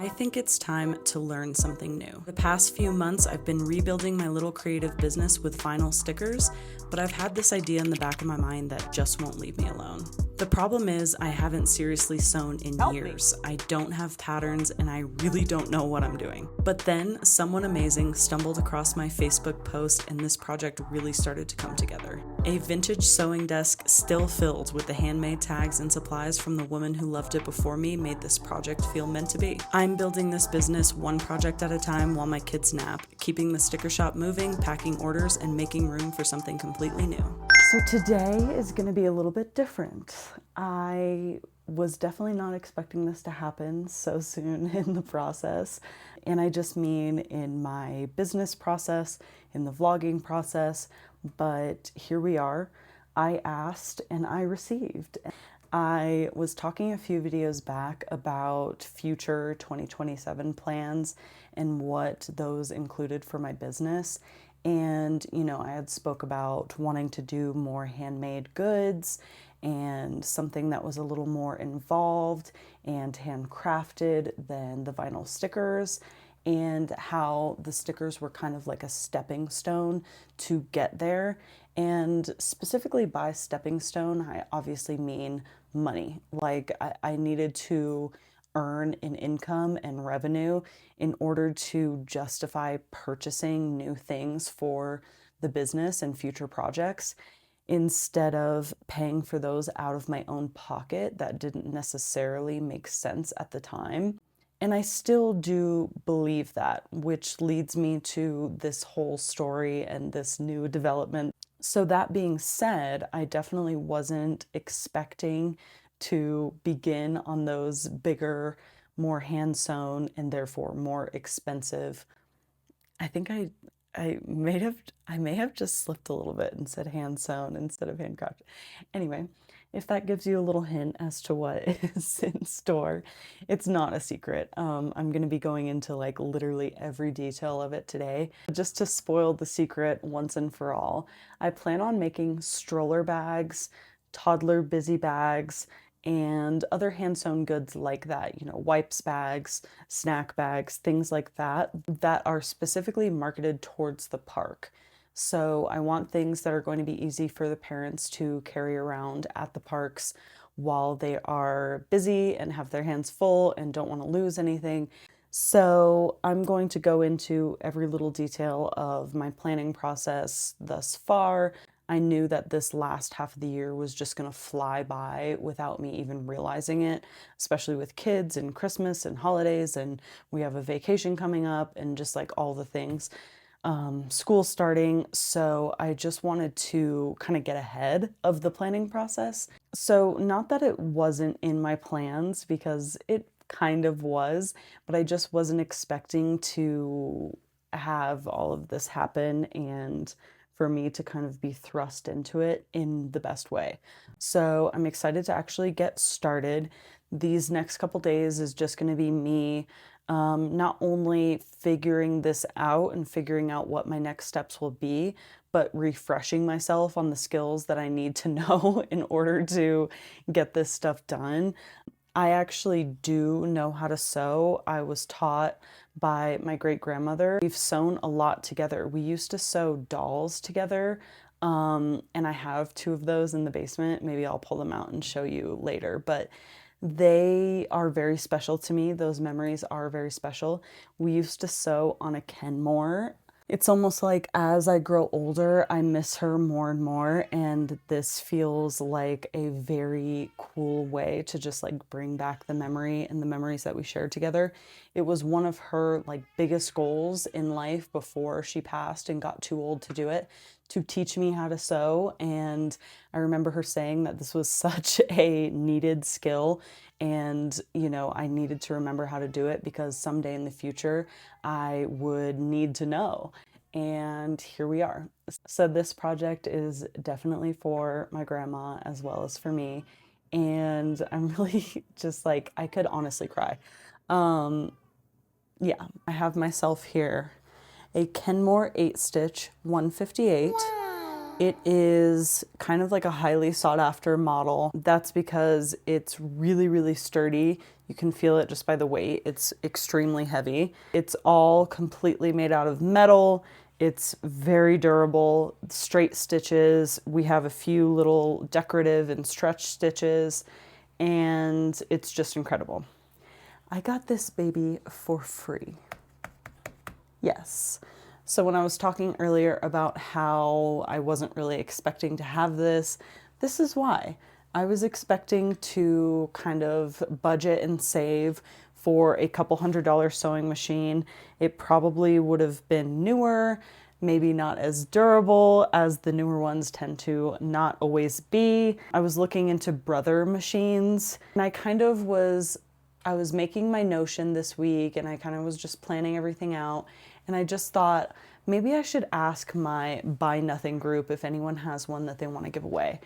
I think it's time to learn something new. The past few months, I've been rebuilding my little creative business with vinyl stickers, but I've had this idea in the back of my mind that just won't leave me alone. The problem is I haven't seriously sewn in years. I don't have patterns and I really don't know what I'm doing. But then someone amazing stumbled across my Facebook post and this project really started to come together. A vintage sewing desk still filled with the handmade tags and supplies from the woman who loved it before me made this project feel meant to be. I'm building this business one project at a time while my kids nap, keeping the sticker shop moving, packing orders, and making room for something completely new. So today is going to be a little bit different. I was definitely not expecting this to happen so soon in the process. And I just mean in my business process, in the vlogging process, but here we are. I asked and I received. I was talking a few videos back about future 2027 plans and what those included for my business. And, I had spoke about wanting to do more handmade goods and something that was a little more involved and handcrafted than the vinyl stickers, and how the stickers were kind of like a stepping stone to get there. And specifically by stepping stone, I obviously mean money. Like I needed to earn an income and revenue in order to justify purchasing new things for the business and future projects, instead of paying for those out of my own pocket that didn't necessarily make sense at the time. And I still do believe that, which leads me to this whole story and this new development. So that being said, I definitely wasn't expecting to begin on those bigger, more hand-sewn and therefore more expensive. I think I may have just slipped a little bit and said hand-sewn instead of handcrafted. Anyway, if that gives you a little hint as to what is in store, it's not a secret. I'm going to be going into like literally every detail of it today. Just to spoil the secret once and for all, I plan on making stroller bags, toddler busy bags, and other hand-sewn goods like that, wipes bags, snack bags, things like that, that are specifically marketed towards the park. So I want things that are going to be easy for the parents to carry around at the parks while they are busy and have their hands full and don't want to lose anything. So I'm going to go into every little detail of my planning process thus far. I knew that this last half of the year was just going to fly by without me even realizing it, especially with kids and Christmas and holidays, and we have a vacation coming up and just like all the things, school starting. So I just wanted to kind of get ahead of the planning process. So not that it wasn't in my plans, because it kind of was, but I just wasn't expecting to have all of this happen and for me to kind of be thrust into it in the best way. So I'm excited to actually get started. These next couple days is just going to be me not only figuring this out and figuring out what my next steps will be, but refreshing myself on the skills that I need to know in order to get this stuff done. I actually do know how to sew. I was taught by my great-grandmother. We've sewn a lot together. We used to sew dolls together, and I have two of those in the basement. Maybe I'll pull them out and show you later, but they are very special to me. Those memories are very special. We used to sew on a Kenmore. It's almost like as I grow older, I miss her more and more, and this feels like a very cool way to just like bring back the memory and the memories that we shared together. It was one of her like biggest goals in life before she passed and got too old to do it, to teach me how to sew. And I remember her saying that this was such a needed skill, and I needed to remember how to do it because someday in the future I would need to know. And here we are. So this project is definitely for my grandma as well as for me, and I'm really just like, I could honestly cry. Yeah, I have myself here a Kenmore 8-stitch 158. It is kind of like a highly sought after model. That's because it's really, really sturdy. You can feel it just by the weight. It's extremely heavy. It's all completely made out of metal. It's very durable, straight stitches. We have a few little decorative and stretch stitches, and it's just incredible. I got this baby for free. Yes. So when I was talking earlier about how I wasn't really expecting to have this is why. I was expecting to kind of budget and save for a couple $100 sewing machine. It probably would have been newer, maybe not as durable as the newer ones tend to not always be. I was looking into Brother machines, and I was making my Notion this week, and I kind of was just planning everything out, and I just thought maybe I should ask my Buy Nothing group if anyone has one that they want to give away.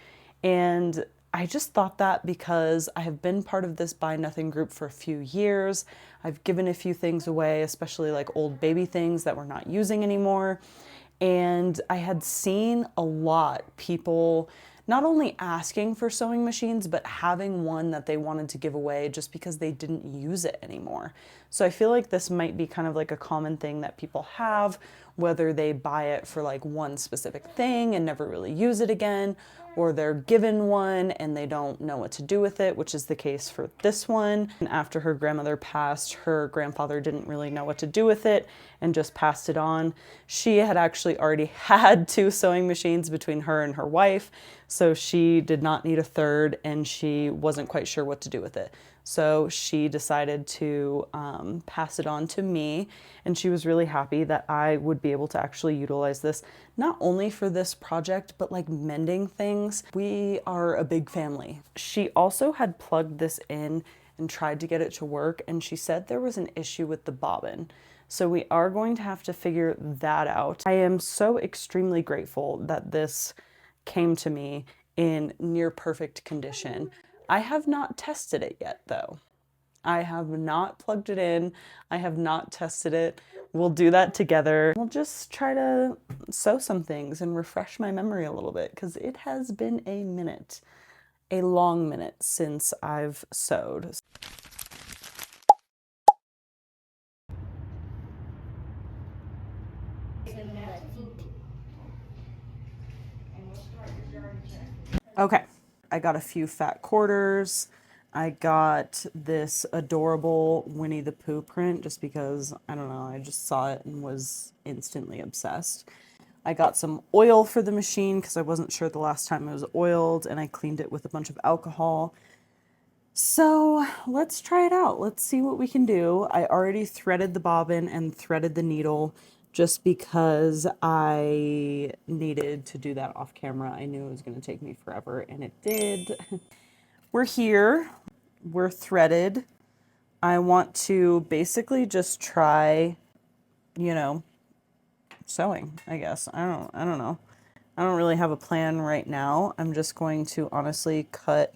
And I just thought that because I have been part of this Buy Nothing group for a few years. I've given a few things away, especially like old baby things that we're not using anymore. And I had seen a lot people not only asking for sewing machines, but having one that they wanted to give away just because they didn't use it anymore. So I feel like this might be kind of like a common thing that people have, whether they buy it for like one specific thing and never really use it again, or they're given one and they don't know what to do with it, which is the case for this one. And after her grandmother passed, her grandfather didn't really know what to do with it and just passed it on. She had actually already had 2 sewing machines between her and her wife, so she did not need a third, and she wasn't quite sure what to do with it. So she decided to pass it on to me, and she was really happy that I would be able to actually utilize this, not only for this project, but like mending things. We are a big family. She also had plugged this in and tried to get it to work, and she said there was an issue with the bobbin. So we are going to have to figure that out. I am so extremely grateful that this came to me in near perfect condition. I have not tested it yet though. I have not plugged it in. I have not tested it. We'll do that together. We'll just try to sew some things and refresh my memory a little bit, because it has been a minute, a long minute since I've sewed. Okay, I got a few fat quarters. I got this adorable Winnie the Pooh print just because, I don't know, I just saw it and was instantly obsessed. I got some oil for the machine because I wasn't sure the last time it was oiled, and I cleaned it with a bunch of alcohol. So let's try it out. Let's see what we can do. I already threaded the bobbin and threaded the needle just because I needed to do that off camera. I knew it was going to take me forever, and it did. We're here. We're threaded. I want to basically just try, you know, sewing, I guess. I don't know. I don't really have a plan right now. I'm just going to honestly cut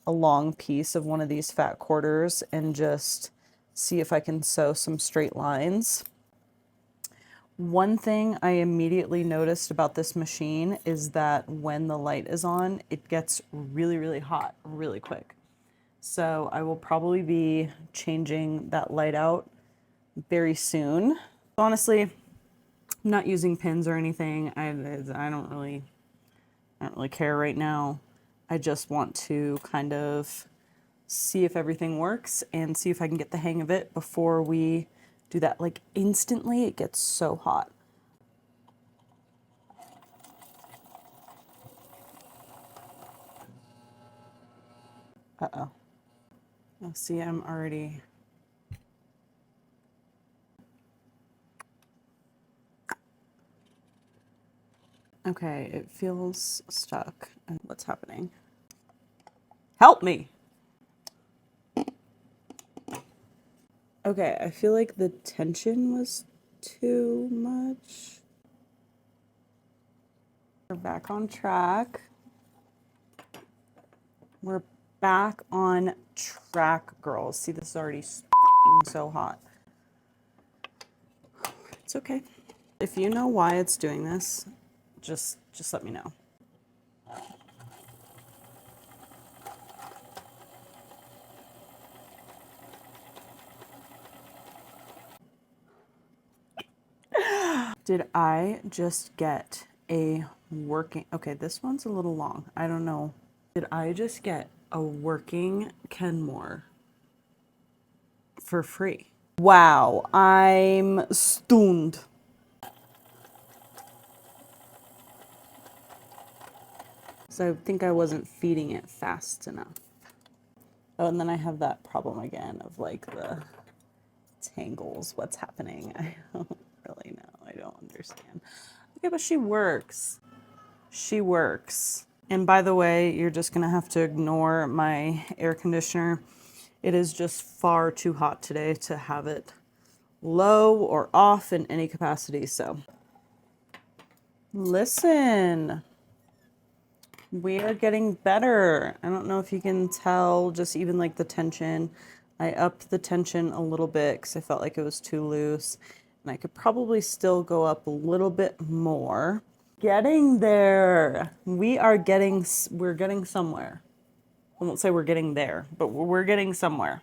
a long piece of one of these fat quarters and just see if I can sew some straight lines. One thing I immediately noticed about this machine is that when the light is on, it gets really, really hot really quick. So I will probably be changing that light out very soon. Honestly, I'm not using pins or anything. I don't really care right now. I just want to kind of see if everything works and see if I can get the hang of it before we do that. Like instantly, it gets so hot. Uh-oh. Oh, see, I'm already... Okay, it feels stuck. What's happening? Help me! Okay, I feel like the tension was too much. We're back on track. We're back on track, girls. See, this is already so hot. It's okay. If you know why it's doing this, just let me know. Did I just get a working, okay, this one's a little long. I don't know. Did I just get a working Kenmore for free? Wow, I'm stunned. So I think I wasn't feeding it fast enough. Oh, and then I have that problem again of like the tangles. What's happening? I don't really know. I don't understand. Okay, but she works. She works. And by the way, you're just gonna have to ignore my air conditioner. It is just far too hot today to have it low or off in any capacity. So listen, we are getting better. I don't know if you can tell, just even like the tension. I upped the tension a little bit because I felt like it was too loose. And I could probably still go up a little bit more. Getting there. We're getting somewhere. I won't say we're getting there, but we're getting somewhere.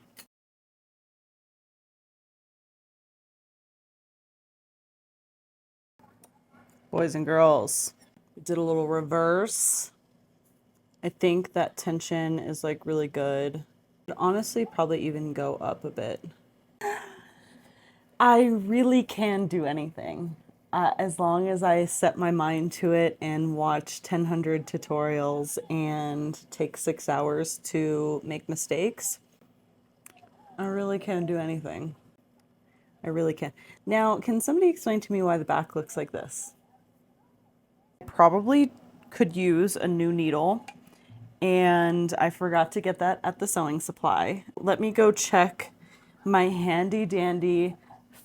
Boys and girls, we did a little reverse. I think that tension is like really good. But honestly, probably even go up a bit. I really can do anything. As long as I set my mind to it and watch 1000 tutorials and take 6 hours to make mistakes, I really can do anything. I really can. Now, can somebody explain to me why the back looks like this? Probably could use a new needle, and I forgot to get that at the sewing supply. Let me go check my handy dandy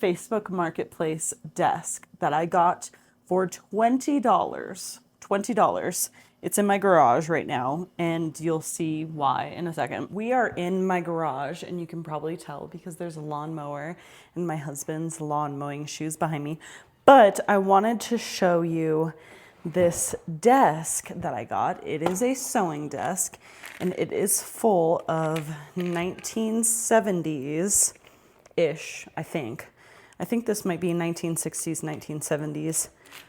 Facebook Marketplace desk that I got for $20. $20. It's in my garage right now, and you'll see why in a second. We are in my garage, and you can probably tell because there's a lawnmower and my husband's lawn mowing shoes behind me. But I wanted to show you this desk that I got. It is a sewing desk, and it is full of 1970s-ish, I think. I think this might be 1960s, 1970s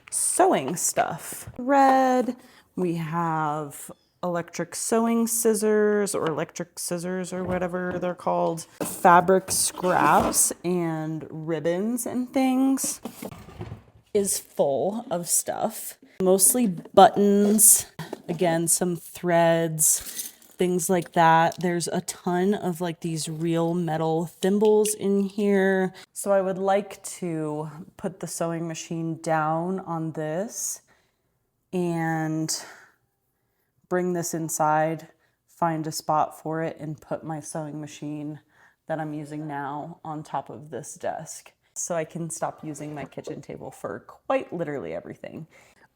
sewing stuff. Thread, we have electric sewing scissors or electric scissors or whatever they're called, fabric scraps and ribbons and things. Is full of stuff, mostly buttons, again, some threads, things like that. There's a ton of like these real metal thimbles in here. So I would like to put the sewing machine down on this and bring this inside, find a spot for it, and put my sewing machine that I'm using now on top of this desk, so I can stop using my kitchen table for quite literally everything.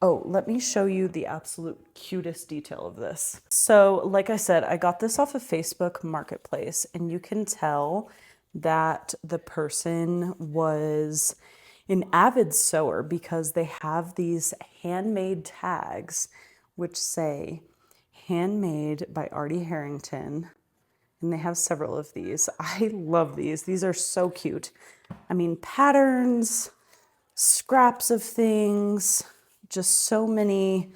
Oh, let me show you the absolute cutest detail of this. So like I said, I got this off of Facebook Marketplace, and you can tell that the person was an avid sewer because they have these handmade tags which say handmade by Artie Harrington. And they have several of these. I love these. These are so cute. I mean, patterns, scraps of things, just so many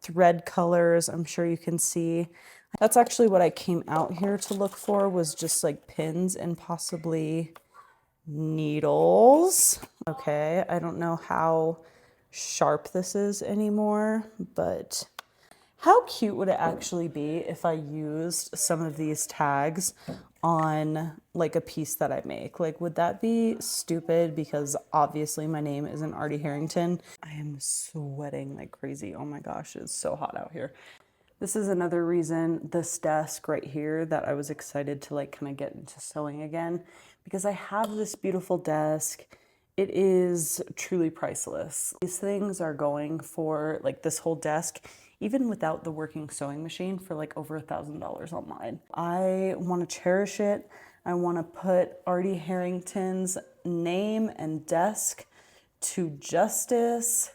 thread colors. I'm sure you can see. That's actually what I came out here to look for, was just like pins and possibly needles. Okay, I don't know how sharp this is anymore, but how cute would it actually be if I used some of these tags on like a piece that I make? Like, would that be stupid? Because obviously my name isn't Artie Harrington. I am sweating like crazy. Oh my gosh, it's so hot out here. This is another reason, this desk right here, that I was excited to like kind of get into sewing again, because I have this beautiful desk. It is truly priceless. These things are going for, like, this whole desk, even without the working sewing machine, for like over $1,000 online. I want to cherish it. I want to put Artie Harrington's name and desk to justice.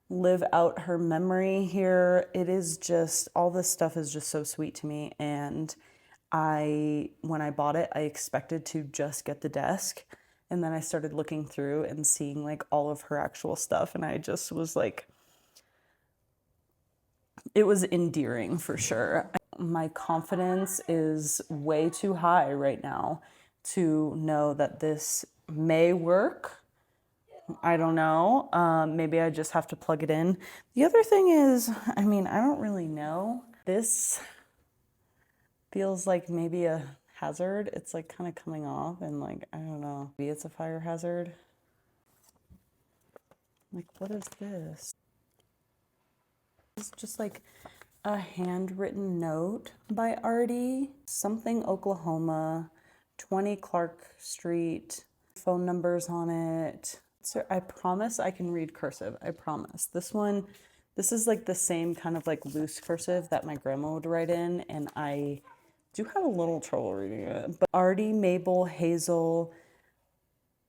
live out her memory here. It is just, all this stuff is just so sweet to me. And when I bought it, I expected to just get the desk. And then I started looking through and seeing like all of her actual stuff. And I just was like, it was endearing for sure. My confidence is way too high right now to know that this may work. I don't know. Maybe I just have to plug it in. The other thing is, I mean, I don't really know. This feels like maybe a hazard. It's like kind of coming off and like, I don't know. Maybe it's a fire hazard. Like, what is this? It's just like a handwritten note by Artie. Something Oklahoma, 20 Clark Street, phone numbers on it. So I promise I can read cursive. I promise. This is like the same kind of like loose cursive that my grandma would write in, and I do have a little trouble reading it. But Artie, Mabel, Hazel,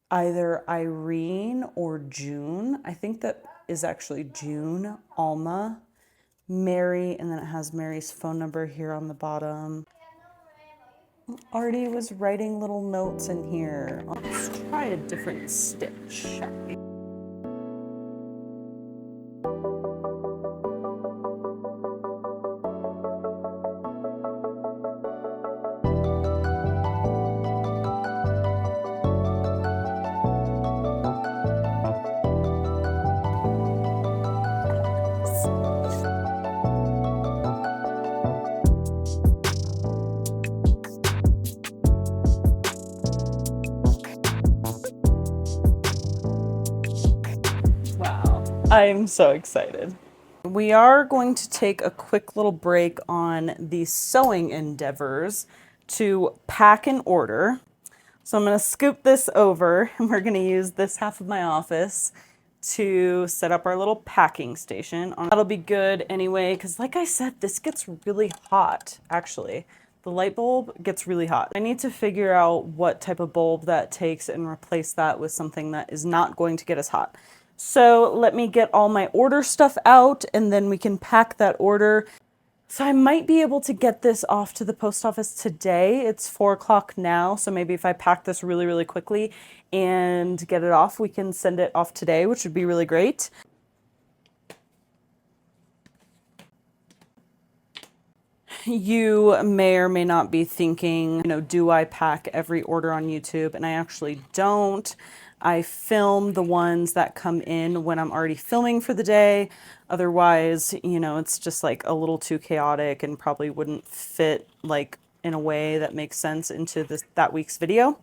either Irene or June. I think that is actually June, Alma, Mary, and then it has Mary's phone number here on the bottom. Artie was writing little notes in here. Let's try a different stitch. I'm so excited. We are going to take a quick little break on the sewing endeavors to pack and order. So I'm going to scoop this over and we're going to use this half of my office to set up our little packing station. That'll be good anyway, because like I said, this gets really hot, actually. The light bulb gets really hot. I need to figure out what type of bulb that takes and replace that with something that is not going to get as hot. So let me get all my order stuff out and then we can pack that order. So I might be able to get this off to the post office today. It's 4 o'clock now, so maybe if I pack this really, really quickly and get it off, we can send it off today, which would be really great. You may or may not be thinking, do I pack every order on YouTube? And I actually don't. I film the ones that come in when I'm already filming for the day. Otherwise, it's just like a little too chaotic and probably wouldn't fit like in a way that makes sense into that week's video.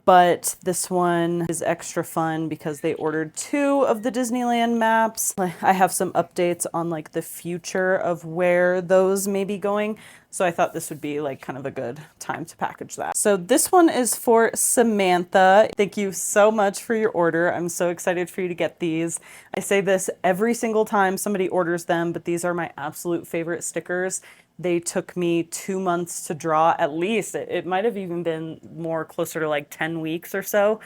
But this one is extra fun because they ordered 2 of the Disneyland maps. I have some updates on like the future of where those may be going. So I thought this would be like kind of a good time to package that. So this one is for Samantha. Thank you so much for your order. I'm so excited for you to get these. I say this every single time somebody orders them, but these are my absolute favorite stickers. They took me 2 months to draw, at least. It might have even been more closer to like 10 weeks or so.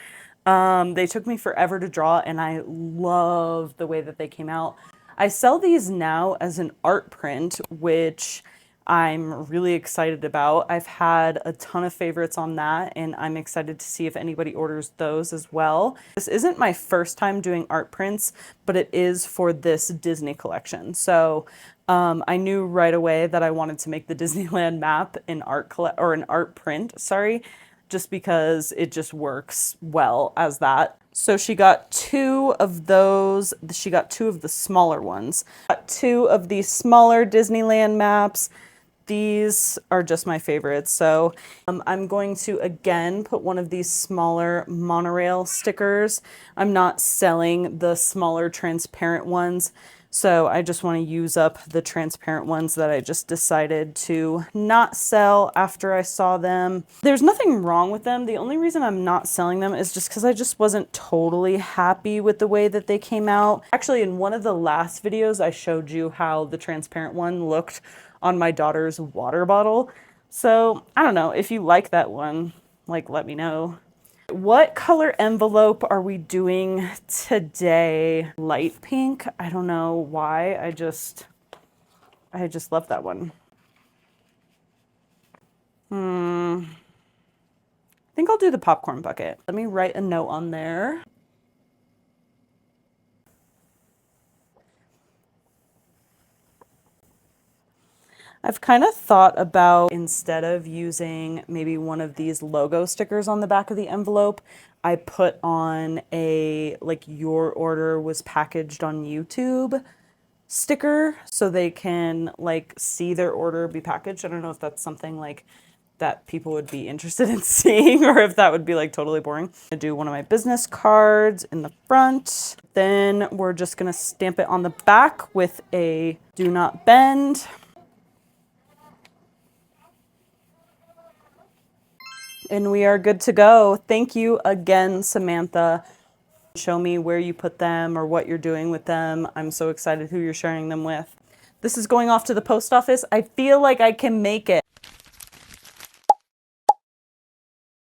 They took me forever to draw, and I love the way that they came out. I sell these now as an art print, which I'm really excited about. I've had a ton of favorites on that, and I'm excited to see if anybody orders those as well. This isn't my first time doing art prints, but it is for this Disney collection. So I knew right away that I wanted to make the Disneyland map an art print, sorry, just because it just works well as that. So she got 2 of those. She got 2 of the smaller ones. Got 2 of these smaller Disneyland maps. These are just my favorites. So I'm going to again put one of these smaller monorail stickers. I'm not selling the smaller transparent ones. So I just want to use up the transparent ones that I just decided to not sell after I saw them. There's nothing wrong with them. The only reason I'm not selling them is just because I just wasn't totally happy with the way that they came out. Actually, in one of the last videos, I showed you how the transparent one looked on my daughter's water bottle. So I don't know, if you like that one, like let me know. What color envelope are we doing today? Light pink. I don't know why. I just love that one. I think I'll do the popcorn bucket. Let me write a note on there. I've kind of thought about, instead of using maybe one of these logo stickers on the back of the envelope, I put on a like your order was packaged on YouTube sticker so they can like see their order be packaged. I don't know if that's something like that people would be interested in seeing, or if that would be like totally boring. I do one of my business cards in the front. Then we're just gonna stamp it on the back with a do not bend. And we are good to go. Thank you again, Samantha. Show me where you put them or what you're doing with them. I'm so excited who you're sharing them with. This is going off to the post office. I feel like I can make it.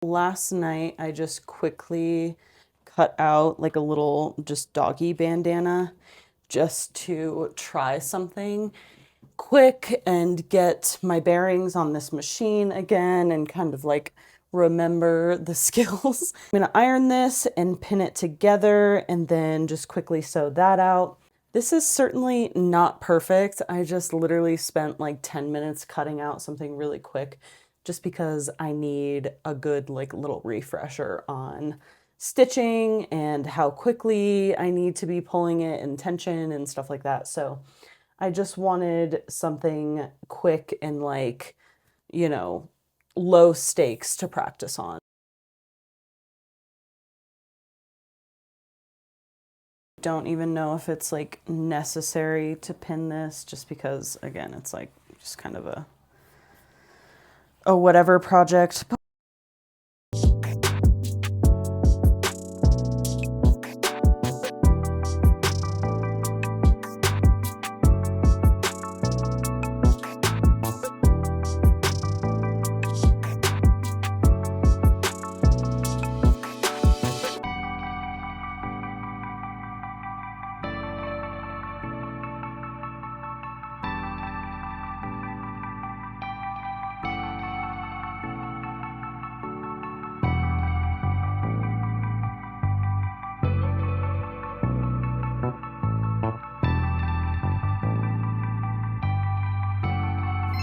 Last night, I just quickly cut out like a little just doggy bandana just to try something quick and get my bearings on this machine again and kind of like remember the skills. I'm gonna iron this and pin it together and then just quickly sew that out. This is certainly not perfect. I just literally spent like 10 minutes cutting out something really quick just because I need a good like little refresher on stitching and how quickly I need to be pulling it and tension and stuff like that. So I just wanted something quick and like, you know, low stakes to practice on. Don't even know if it's like necessary to pin this just because again, it's like just kind of a whatever project.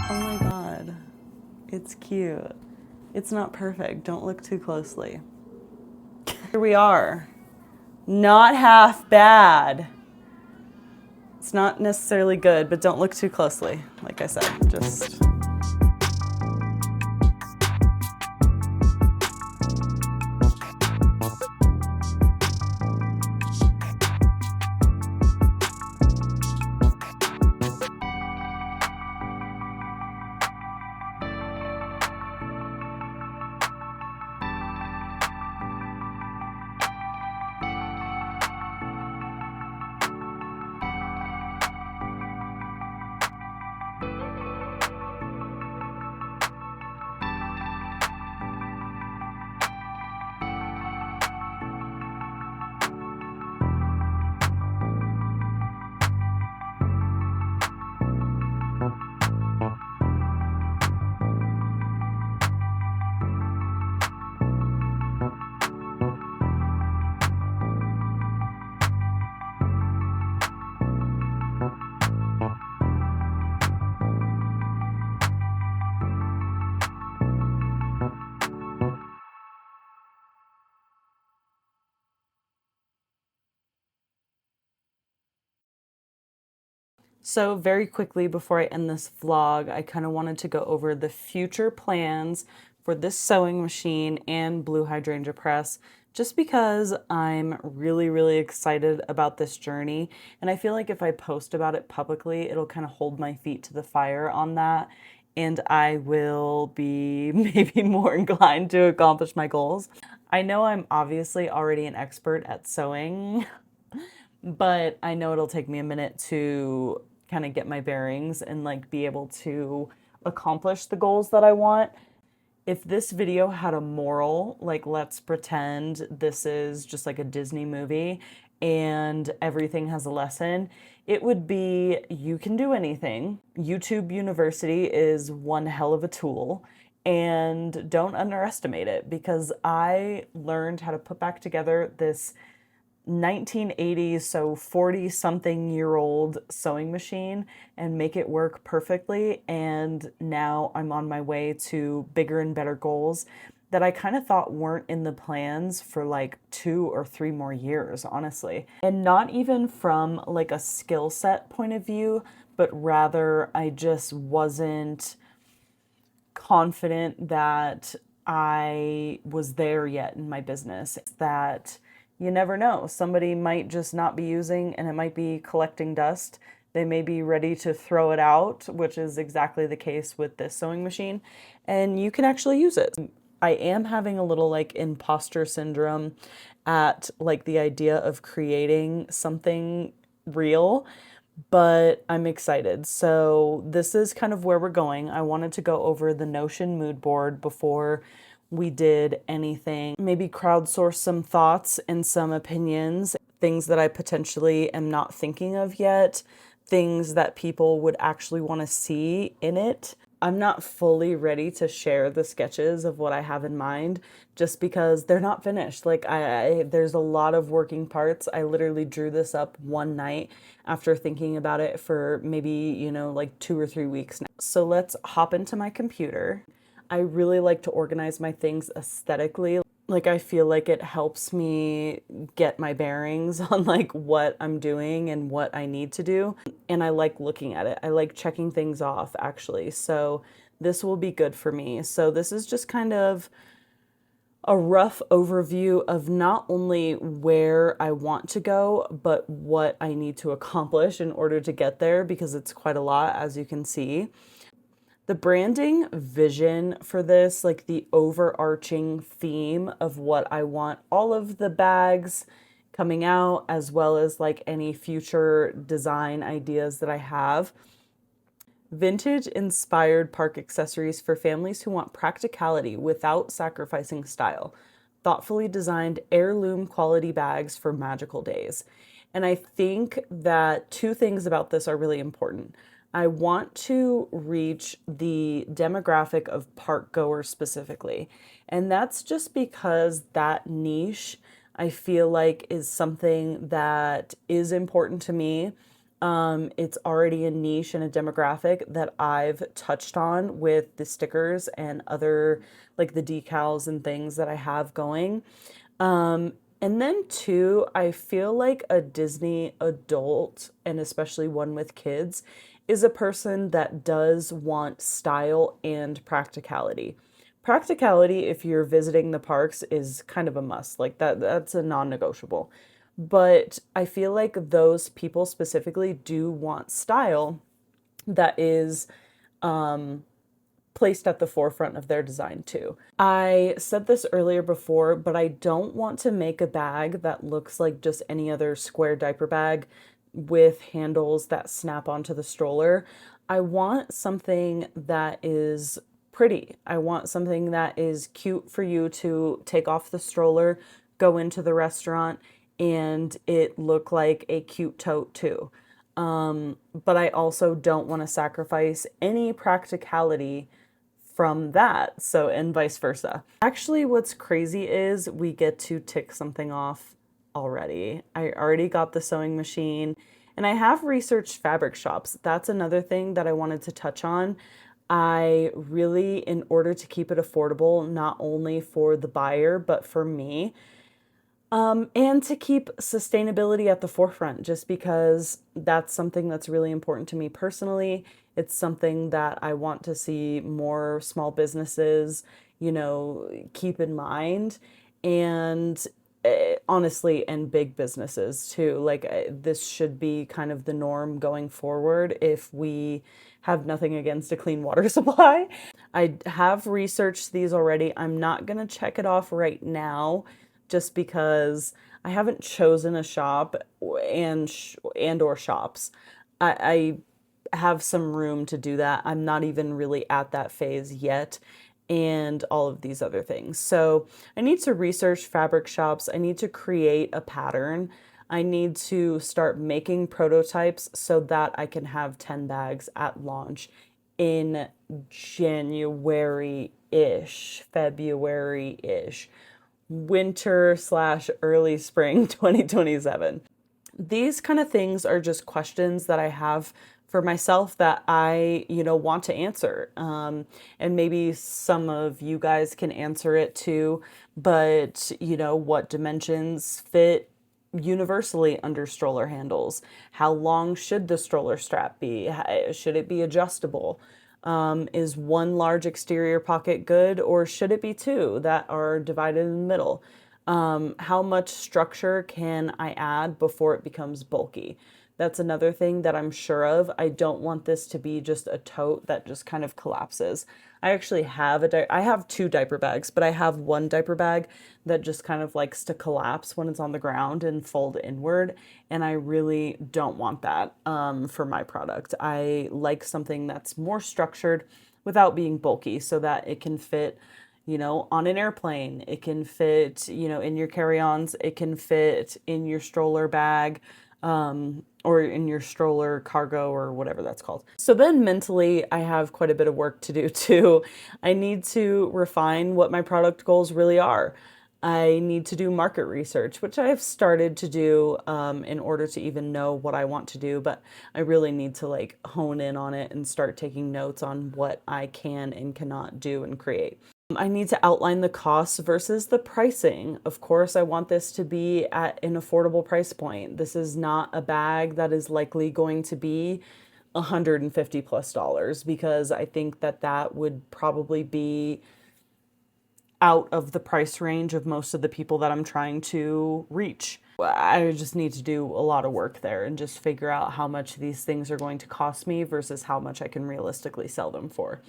Oh my God, it's cute. It's not perfect. Don't look too closely. Here we are. Not half bad. It's not necessarily good, but don't look too closely. Like I said, just... So very quickly before I end this vlog, I kind of wanted to go over the future plans for this sewing machine and Blue Hydrangea Press, just because I'm really, really excited about this journey. And I feel like if I post about it publicly, it'll kind of hold my feet to the fire on that. And I will be maybe more inclined to accomplish my goals. I know I'm obviously already an expert at sewing, but I know it'll take me a minute to kind of get my bearings and like be able to accomplish the goals that I want. If this video had a moral, like let's pretend this is just like a Disney movie and everything has a lesson, it would be you can do anything. YouTube University is one hell of a tool, and don't underestimate it, because I learned how to put back together this 1980s, so 40 something year old sewing machine and make it work perfectly. And now I'm on my way to bigger and better goals that I kind of thought weren't in the plans for like 2 or 3 more years, honestly. And not even from like a skill set point of view, but rather I just wasn't confident that I was there yet in my business. That you never know. Somebody might just not be using, and it might be collecting dust. They may be ready to throw it out, which is exactly the case with this sewing machine, and you can actually use it. I am having a little like imposter syndrome at like the idea of creating something real, but I'm excited. So this is kind of where we're going. I wanted to go over the Notion mood board before we did anything, maybe crowdsource some thoughts and some opinions, things that I potentially am not thinking of yet, things that people would actually want to see in it. I'm not fully ready to share the sketches of what I have in mind just because they're not finished. Like there's a lot of working parts. I literally drew this up one night after thinking about it for maybe, like 2 or 3 weeks now. So let's hop into my computer. I really like to organize my things aesthetically. Like I feel like it helps me get my bearings on like what I'm doing and what I need to do. And I like looking at it. I like checking things off actually. So this will be good for me. So this is just kind of a rough overview of not only where I want to go, but what I need to accomplish in order to get there, because it's quite a lot, as you can see. The branding vision for this, like the overarching theme of what I want all of the bags coming out, as well as like any future design ideas that I have. Vintage inspired park accessories for families who want practicality without sacrificing style. Thoughtfully designed heirloom quality bags for magical days. And I think that 2 things about this are really important. I want to reach the demographic of park goers specifically. And that's just because that niche, I feel like, is something that is important to me. It's already a niche and a demographic that I've touched on with the stickers and other, like the decals and things that I have going. And then 2, I feel like a Disney adult, and especially one with kids, is a person that does want style and practicality. Practicality, if you're visiting the parks, is kind of a must. Like that's a non-negotiable. But I feel like those people specifically do want style that is placed at the forefront of their design too. I said this earlier before, but I don't want to make a bag that looks like just any other square diaper bag with handles that snap onto the stroller. I want something that is pretty. I want something that is cute for you to take off the stroller, go into the restaurant, and it look like a cute tote too. But I also don't want to sacrifice any practicality from that, so, and vice versa. Actually, what's crazy is we get to tick something off already. I already got the sewing machine, and I have researched fabric shops. That's another thing that I wanted to touch on. I really, in order to keep it affordable, not only for the buyer, but for me, and to keep sustainability at the forefront, just because that's something that's really important to me personally. It's something that I want to see more small businesses, keep in mind. And honestly, and big businesses too. Like this should be kind of the norm going forward if we have nothing against a clean water supply. I have researched these already. I'm not going to check it off right now just because I haven't chosen a shop and or shops. I have some room to do that. I'm not even really at that phase yet. and all of these other things. So I need to research fabric shops. I need to create a pattern. I need to start making prototypes so that I can have 10 bags at launch in January-ish, February-ish, winter slash early spring 2027. These kind of things are just questions that I have for myself that I, want to answer. And maybe some of you guys can answer it too, but, what dimensions fit universally under stroller handles? How long should the stroller strap be? Should it be adjustable? Is one large exterior pocket good, or should it be two that are divided in the middle? How much structure can I add before it becomes bulky? That's another thing that I'm sure of. I don't want this to be just a tote that just kind of collapses. I actually have I have two diaper bags, but I have one diaper bag that just kind of likes to collapse when it's on the ground and fold inward, and I really don't want that for my product. I like something that's more structured without being bulky so that it can fit on an airplane. It can fit, in your carry-ons. It can fit in your stroller bag, or in your stroller cargo or whatever that's called. So then mentally, I have quite a bit of work to do too. I need to refine what my product goals really are. I need to do market research, which I have started to do in order to even know what I want to do, but I really need to hone in on it and start taking notes on what I can and cannot do and create. I need to outline the costs versus the pricing. Of course, I want this to be at an affordable price point. This is not a bag that is likely going to be $150+ because I think that would probably be out of the price range of most of the people that I'm trying to reach. I just need to do a lot of work there and just figure out how much these things are going to cost me versus how much I can realistically sell them for.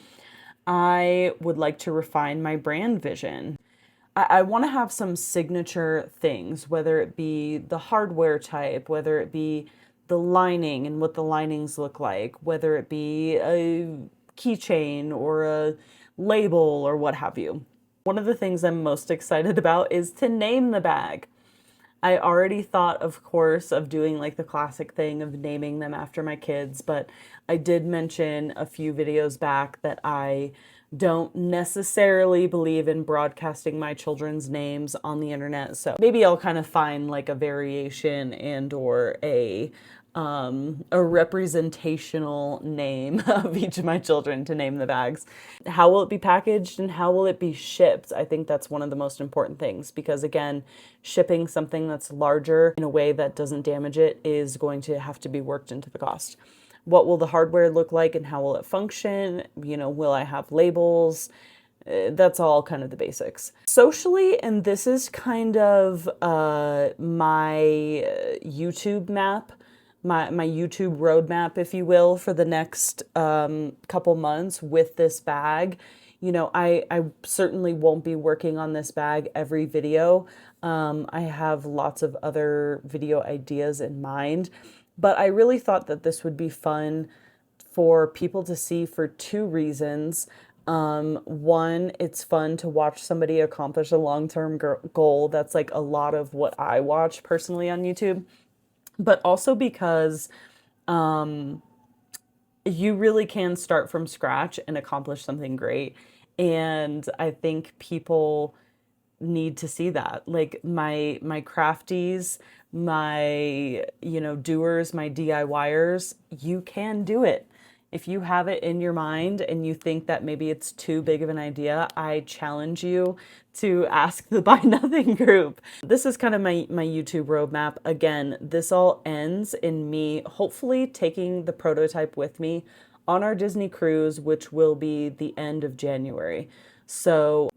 I would like to refine my brand vision. I want to have some signature things, whether it be the hardware type, whether it be the lining and what the linings look like, whether it be a keychain or a label or what have you. One of the things I'm most excited about is to name the bag. I already thought, of course, of doing the classic thing of naming them after my kids, but I did mention a few videos back that I don't necessarily believe in broadcasting my children's names on the internet. So maybe I'll kind of find a variation and or a representational name of each of my children to name the bags. How will it be packaged and how will it be shipped? I think that's one of the most important things because, again, shipping something that's larger in a way that doesn't damage it is going to have to be worked into the cost. What will the hardware look like and how will it function? Will I have labels? That's all kind of the basics. Socially, and this is kind of my YouTube map, my YouTube roadmap, if you will, for the next couple months with this bag. I certainly won't be working on this bag every video. I have lots of other video ideas in mind, but I really thought that this would be fun for people to see for two reasons. One, it's fun to watch somebody accomplish a long-term goal. That's a lot of what I watch personally on YouTube. But also because you really can start from scratch and accomplish something great. And I think people need to see that. My crafties, my, doers, my DIYers, you can do it. If you have it in your mind and you think that maybe it's too big of an idea, I challenge you to ask the Buy Nothing group. This is kind of my YouTube roadmap. Again, this all ends in me hopefully taking the prototype with me on our Disney cruise, which will be the end of January. So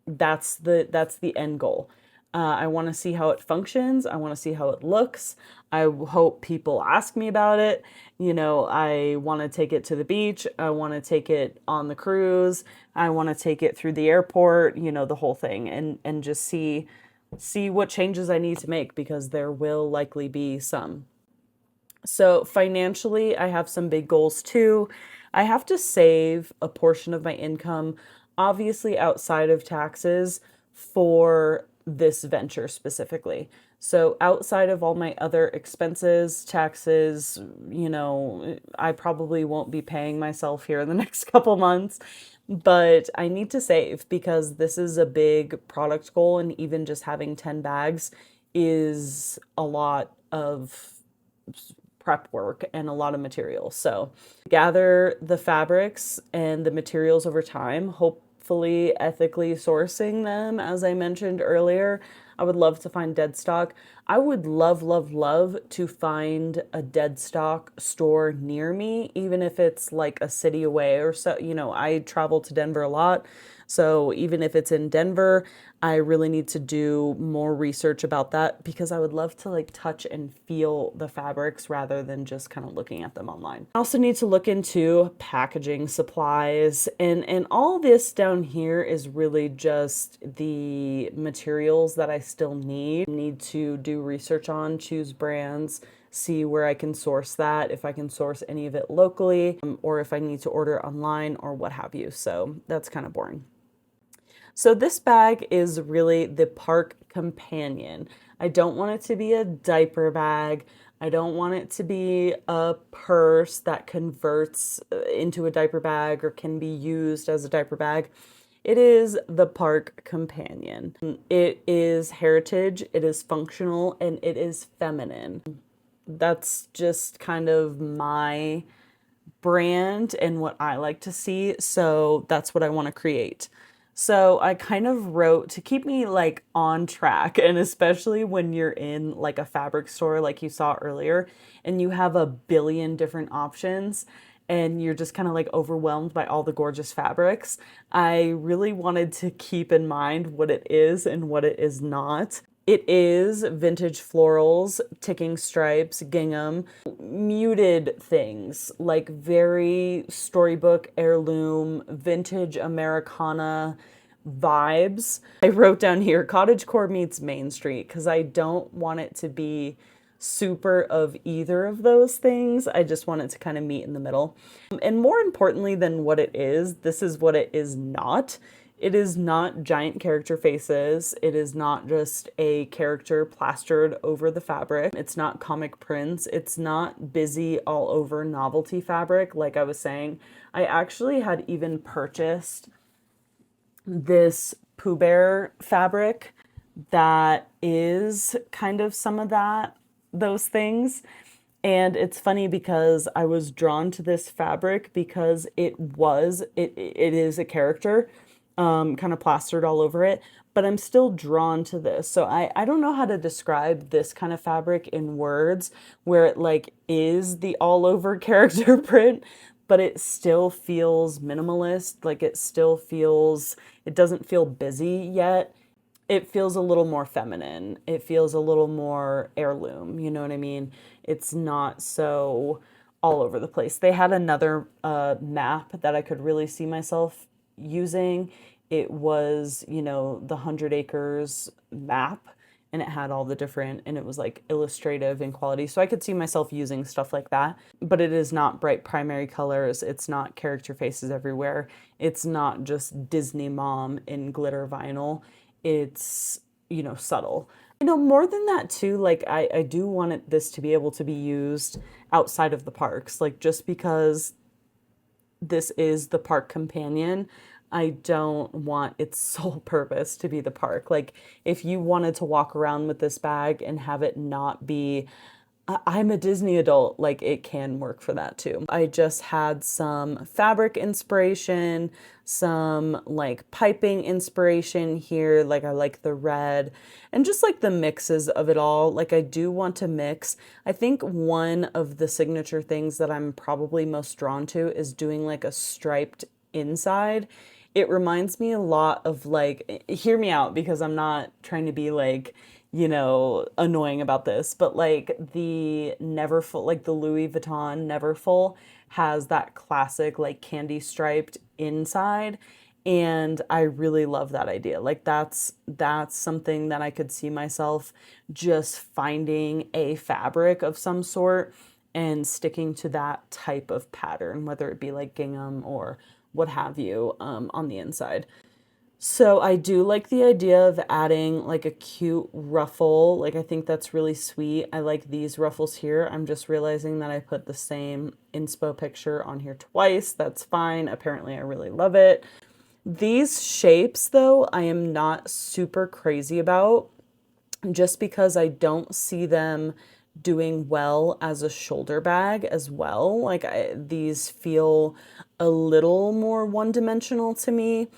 that's the end goal. I want to see how it functions. I want to see how it looks. I hope people ask me about it. I want to take it to the beach. I want to take it on the cruise. I want to take it through the airport, the whole thing, and just see what changes I need to make because there will likely be some. So financially, I have some big goals too. I have to save a portion of my income obviously outside of taxes for this venture specifically. So outside of all my other expenses, taxes, I probably won't be paying myself here in the next couple months, but I need to save because this is a big product goal, and even just having 10 bags is a lot of prep work and a lot of materials. So gather the fabrics and the materials over time, hopefully ethically sourcing them, as I mentioned earlier. I would love to find dead stock. I would love, love, love to find a dead stock store near me, even if it's like a city away or so. I travel to Denver a lot. So even if it's in Denver, I really need to do more research about that because I would love to like touch and feel the fabrics rather than just kind of looking at them online. I also need to look into packaging supplies, and all this down here is really just the materials that I still need to do research on, choose brands, see where I can source that, if I can source any of it locally, or if I need to order online or what have you. So that's kind of boring. So this bag is really the park companion. I don't want it to be a diaper bag. I don't want it to be a purse that converts into a diaper bag or can be used as a diaper bag. It is the park companion. It is heritage, it is functional, and it is feminine. That's just kind of my brand and what I like to see. So that's what I want to create. So I kind of wrote to keep me like on track, and especially when you're in like a fabric store like you saw earlier and you have a billion different options and you're just kind of like overwhelmed by all the gorgeous fabrics. I really wanted to keep in mind what it is and what it is not. It is vintage florals, ticking stripes, gingham, muted things like very storybook, heirloom, vintage Americana vibes. I wrote down here cottagecore meets Main Street because I don't want it to be super of either of those things. I just want it to kind of meet in the middle. And more importantly than what it is, this is what it is not. It is not giant character faces. It is not just a character plastered over the fabric. It's not comic prints. It's not busy all over novelty fabric. Like I was saying, I actually had even purchased this Pooh Bear fabric that is kind of some of those things. And it's funny because I was drawn to this fabric because it is a character kind of plastered all over it, but I'm still drawn to this. So I don't know how to describe this kind of fabric in words where it like is the all over character print, but it still feels minimalist. Like it doesn't feel busy yet. It feels a little more feminine. It feels a little more heirloom. You know what I mean? It's not so all over the place. They had another map that I could really see myself using. It was, the 100 Acres map, and it had all the different, and it was like illustrative in quality. So I could see myself using stuff like that, but it is not bright primary colors. It's not character faces everywhere. It's not just Disney mom in glitter vinyl. It's, subtle. More than that too, like I do want this to be able to be used outside of the parks. Like just because this is the park companion, I don't want its sole purpose to be the park. Like if you wanted to walk around with this bag and have it not be I'm a Disney adult, like it can work for that too. I just had some fabric inspiration, some like piping inspiration here. Like I like the red and just like the mixes of it all. Like I do want to mix. I think one of the signature things that I'm probably most drawn to is doing like a striped inside. It reminds me a lot of like, hear me out because I'm not trying to be like, annoying about this, but like the Neverfull, like the Louis Vuitton Neverfull has that classic like candy striped inside. And I really love that idea. Like that's something that I could see myself just finding a fabric of some sort and sticking to that type of pattern, whether it be like gingham or what have you, on the inside. So I do like the idea of adding like a cute ruffle. Like I think that's really sweet. I like these ruffles here. I'm just realizing that I put the same inspo picture on here twice. That's fine. Apparently I really love it. These shapes though, I am not super crazy about just because I don't see them doing well as a shoulder bag as well. Like these feel a little more one-dimensional to me,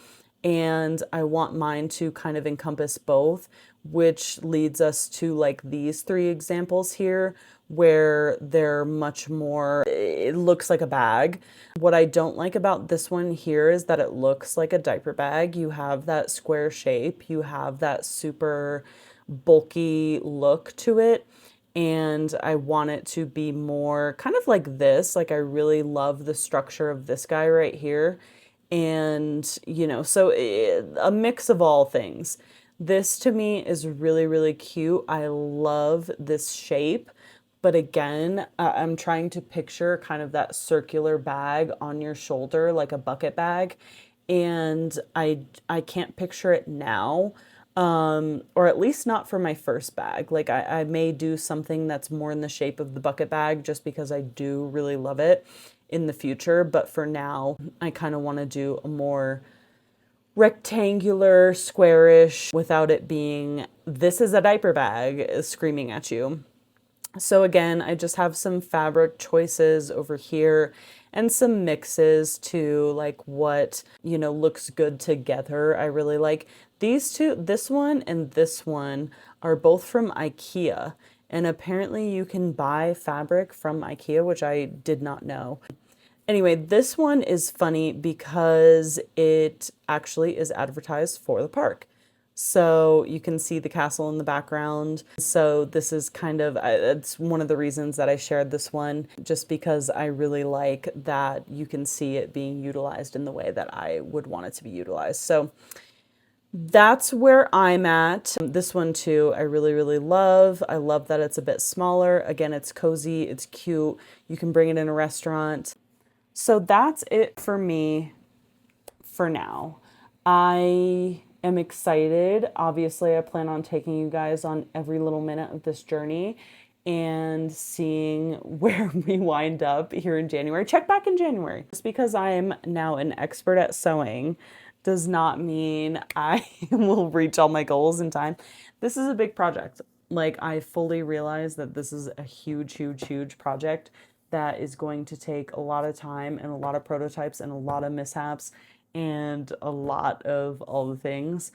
and I want mine to kind of encompass both, which leads us to like these three examples here where they're much more, it looks like a bag. What I don't like about this one here is that it looks like a diaper bag. You have that square shape, you have that super bulky look to it, and I want it to be more kind of like this. Like I really love the structure of this guy right here. And, you know, so a mix of all things. This to me is really, really cute. I love this shape. But again, I'm trying to picture kind of that circular bag on your shoulder, like a bucket bag. And I can't picture it now, or at least not for my first bag. Like I may do something that's more in the shape of the bucket bag just because I do really love it in the future. But for now, I kind of want to do a more rectangular, squarish, without it being, this is a diaper bag screaming at you. So again, I just have some fabric choices over here and some mixes to like what, you know, looks good together. I really like these two. This one and this one are both from IKEA. And apparently you can buy fabric from IKEA, which I did not know. Anyway, this one is funny because it actually is advertised for the park. So you can see the castle in the background. So this is kind of, it's one of the reasons that I shared this one, just because I really like that you can see it being utilized in the way that I would want it to be utilized. So that's where I'm at. This one too, I really, really love. I love that it's a bit smaller. Again, it's cozy, it's cute. You can bring it in a restaurant. So that's it for me for now. I am excited. Obviously, I plan on taking you guys on every little minute of this journey and seeing where we wind up here in January. Check back in January. Just because I'm now an expert at sewing does not mean I will reach all my goals in time. This is a big project. Like, I fully realize that this is a huge, huge, huge project that is going to take a lot of time and a lot of prototypes and a lot of mishaps and a lot of all the things.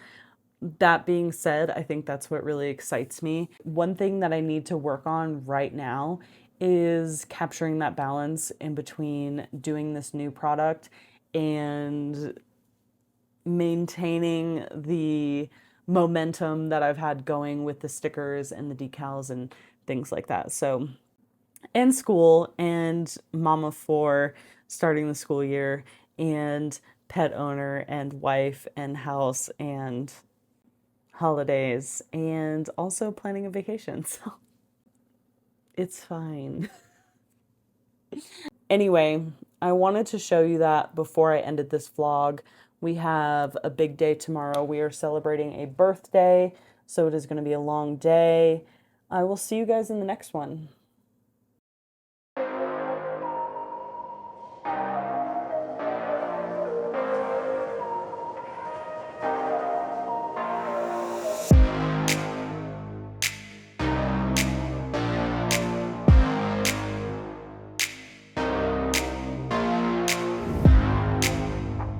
That being said, I think that's what really excites me. One thing that I need to work on right now is capturing that balance in between doing this new product and maintaining the momentum that I've had going with the stickers and the decals and things like that. So, and school and mama for starting the school year and pet owner and wife and house and holidays and also planning a vacation. So it's fine. Anyway, I wanted to show you that before I ended this vlog. We have a big day tomorrow. We are celebrating a birthday, so it is going to be a long day. I will see you guys in the next one.